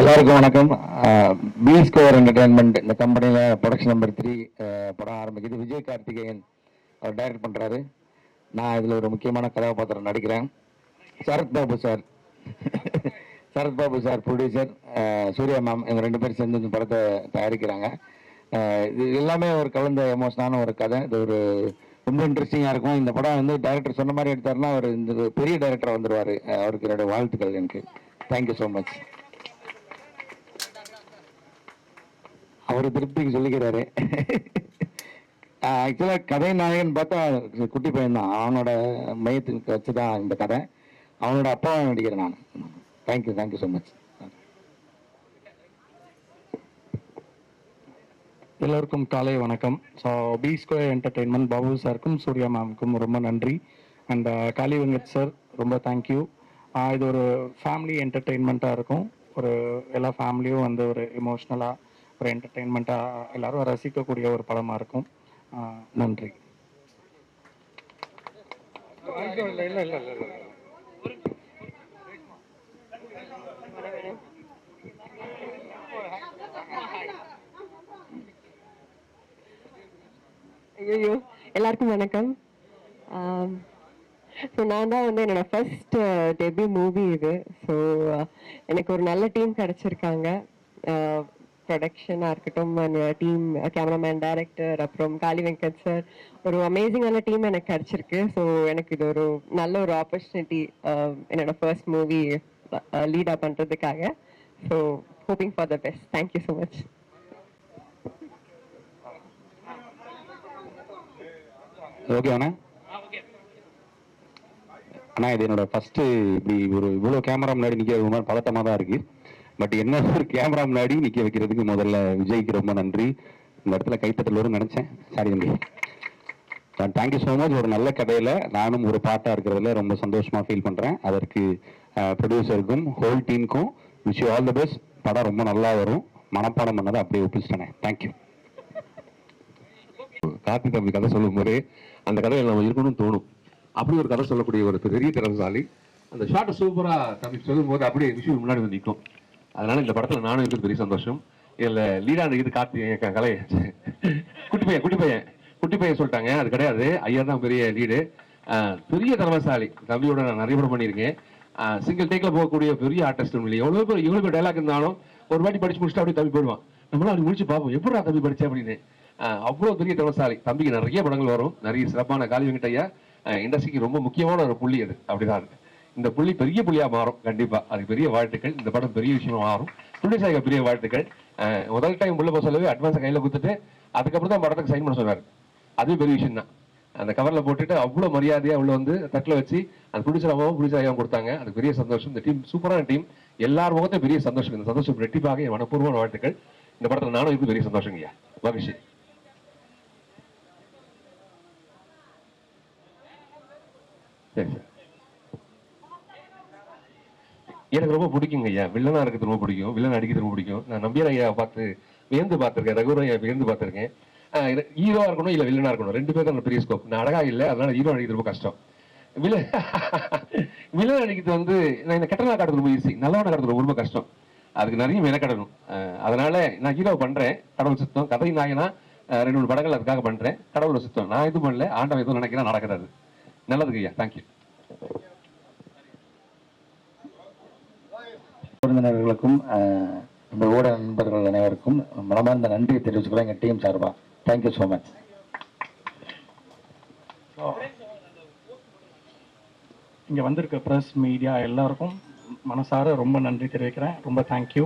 எல்லாருக்கும் வணக்கம். B score entertainment இந்த கம்பெனியில் ப்ரொடக்ஷன் நம்பர் 3 படம் ஆரம்பிக்குது. விஜய் கார்த்திகேயன் அவர் டைரக்ட் பண்ணுறாரு. நான் இதில் ஒரு முக்கியமான கதாபாத்திரம் நடிக்கிறேன். Sarathbabu sir Sarathbabu sir producer, Surya ma'am, இவங்க 2 பேரும் சேர்ந்து இந்த படத்தை தயாரிக்கிறாங்க. இது எல்லாமே ஒரு கலந்த எமோஷனான ஒரு கதை. இது ஒரு ரொம்ப இன்ட்ரெஸ்டிங்காக இருக்கும். இந்த படம் வந்து டைரக்டர் சொன்ன மாதிரி எடுத்தாருன்னா அவர் இந்த பெரிய டைரக்டராக வந்துடுவார். அவருக்கு என்னுடைய வாழ்த்துக்கள். எனக்கு தேங்க்யூ ஸோ மச். அவர் திருப்திக்கு சொல்லிக்கிறாரு. ஆக்சுவலாக கதை நாயகன் பார்த்தா குட்டி பையன் தான். அவனோட மையத்துக்கு வச்சு தான் இந்த கதை. அவனோட அப்பாவை நடிக்கிறேன் நான். Thank you so much. எல்லோருக்கும் காலை வணக்கம். So P square entertainment Babu சாருக்கும் சூர்யா மேமுக்கும் ரொம்ப நன்றி. அண்ட் காளி வெங்கட் சார் ரொம்ப தேங்க்யூ. இது ஒரு ஃபேமிலி என்டர்டெயின்மெண்ட்டாக இருக்கும். ஒரு எல்லா ஃபேமிலியும் வந்து ஒரு எமோஷ்னலாக ஒரு என்டர்டெயின்மெண்ட்டாக எல்லாரும் ரசிக்கக்கூடிய ஒரு படமாக இருக்கும். நன்றி. ஐயோ, எல்லாருக்கும் வணக்கம். ஸோ நான் தான் வந்து என்னோட ஃபர்ஸ்ட் டெபியூ மூவி இது. ஸோ எனக்கு ஒரு நல்ல டீம் கிடச்சிருக்காங்க. ப்ரொடக்ஷனாக இருக்கட்டும், டீம், கேமராமேன், டைரக்டர், அப்புறம் காளி வெங்கட் சார், ஒரு அமேசிங்கான டீம் எனக்கு கிடச்சிருக்கு. ஸோ எனக்கு இது ஒரு நல்ல ஒரு ஆப்பர்ச்சுனிட்டி என்னோட ஃபர்ஸ்ட் மூவி லீடாக பண்ணுறதுக்காக. So hoping for the best. Thank you so much. Okay அண்ணா. அண்ணா, இது என்னோட ஃபர்ஸ்ட் இப்படி ஒரு இவ்வளோ கேமரா முன்னாடி நிற்க மாதிரி பதட்டமாக தான் இருக்கு. பட் என்ன ஒரு கேமரா முன்னாடி நிற்க வைக்கிறதுக்கு முதல்ல விஜய்க்கு ரொம்ப நன்றி. இந்த இடத்துல கைத்தட்டல் வரும்னு நினச்சேன். சாரி தம்பி. Thank you so much. ஒரு நல்ல கதையில் நானும் ஒரு பாட்டாக இருக்கிறதுல ரொம்ப சந்தோஷமாக ஃபீல் பண்ணுறேன். அதற்கு ப்ரொடியூசருக்கும் ஹோல் டீமுக்கும் wish you all the best. படம் ரொம்ப நல்லா வரும். மனப்பாடம் பண்ணதை அப்படியே ஒப்பிச்சிட்டேனே. தேங்க்யூ. கார்த்திக் தம்பி கதை சொல்லும் போதே அந்த கதையில் நம்ம இருக்கணும்னு தோணும். அப்படி ஒரு கதை சொல்லக்கூடிய ஒரு பெரிய திறமைசாலி. அந்த ஷார்ட்டை சூப்பராக தம்பி சொல்லும் போது அப்படியே விஷயம் முன்னாடி வந்து நிற்கும். அதனால இந்த படத்தில் நானும் இருக்கிறது பெரிய சந்தோஷம். இதில் லீடா இருக்குது கார்த்திக் கலை. குட்டி பையன் சொல்லிட்டாங்க. அது கிடையாது, ஐயா தான் பெரிய லீடு. பெரிய திறமைசாலி. தம்பியோட நான் நிறைய படம் பண்ணியிருக்கேன். சிங்கிள் டேக்கில் போகக்கூடிய பெரிய ஆர்டிஸ்ட் இல்லையா. எவ்வளோ பேர் டைலாக் இருந்தாலும் ஒரு வாட்டி படிச்சு முடிச்சுட்டு அப்படியே தம்பி போயிடுவான். நம்மளாம் அப்படி முடிச்சு பார்ப்போம், எப்படா தம்பி படிச்சேன் அப்படின்னு. அவ்வளோ பெரிய திறமைசாலி. தம்பிக்கு நிறைய படங்கள் வரும். நிறைய சிறப்பான காளி வெங்கட் ஐயா இண்டஸ்ட்ரிக்கு ரொம்ப முக்கியமான ஒரு புள்ளி. அது அப்படிதான். இந்த புள்ளி பெரிய புள்ளியா மாறும் கண்டிப்பா. அதுக்கு பெரிய வாழ்த்துக்கள். இந்த படம் பெரிய விஷயமா மாறும். புள்ளிசாய்க்கு பெரிய வாழ்த்துக்கள். முதல் டைம் உள்ள போக சொல்லவே அட்வான்ஸை கையில் கொடுத்துட்டு அதுக்கப்புறம் தான் படத்துக்கு சைன் பண்ண சொன்னார். அதுவே பெரிய விஷயம் தான். அந்த கவரில் போட்டுட்டு அவ்வளோ மரியாதையாக உள்ள வந்து தட்டில் வச்சு அந்த ப்ரொடியூசராகவும் ப்ரொடியூசராகவும் கொடுத்தாங்க. அது பெரிய சந்தோஷம். இந்த டீம் சூப்பரான டீம். எல்லார் முகத்தையும் பெரிய சந்தோஷம். இந்த சந்தோஷம் ரெட்டிப்பாக என் மனப்பூர்வமான வாழ்த்துக்கள். இந்த படத்தில் நானும் இருக்கு பெரிய சந்தோஷம் ஐயா. மகிழ்ச்சி. சரி, எனக்கு ரொம்ப பிடிக்குங்க ஐயா. வில்லனா இருக்கிறது ரொம்ப பிடிக்கும். வில்லன் அடிக்கிறது ரொம்ப பிடிக்கும். நான் நம்பியார் ஐயா பார்த்து வியந்து பார்த்துருக்கேன். ரகுவர் ஐயா வியந்து பார்த்துருக்கேன். ஹீரோவா இருக்கணும் இல்லை வில்லனா இருக்கணும், 2 பேரும் தான் பெரிய ஸ்கோப். நான் அழகா இல்லை, அதனால ஹீரோ அடிக்கிறது ரொம்ப கஷ்டம். வில்லன் அடிக்கிறது வந்து நான் இந்த கெட்டனா காட்டுறது ரொம்ப ஈஸி, நல்லவனை காட்டுறது ரொம்ப கஷ்டம். அதுக்கு நிறைய மெனக்கடணும். அதனால நான் ஹீரோ பண்றேன். கடவுள் சுத்தம் கதை நாயனா 2-3 படங்கள் அதுக்காக பண்றேன். கடவுள் சுத்தம் நான் இது பண்ணல, ஆண்டவன் எதுவும் நினைக்கிறேன் நடக்கிறது. நல்லதுக்கு ஐயா. தேங்க்யூ. விருந்தினர்களுக்கும் இந்த ஊடக நண்பர்கள் அனைவருக்கும் மனமார்ந்த நன்றியை தெரிவிச்சுக்கிறோம் எங்கள் டீம் சார்பாக. Thank you so much. இங்கே வந்திருக்க ப்ரெஸ் மீடியா எல்லாருக்கும் மனசார ரொம்ப நன்றி தெரிவிக்கிறேன். ரொம்ப தேங்க்யூ.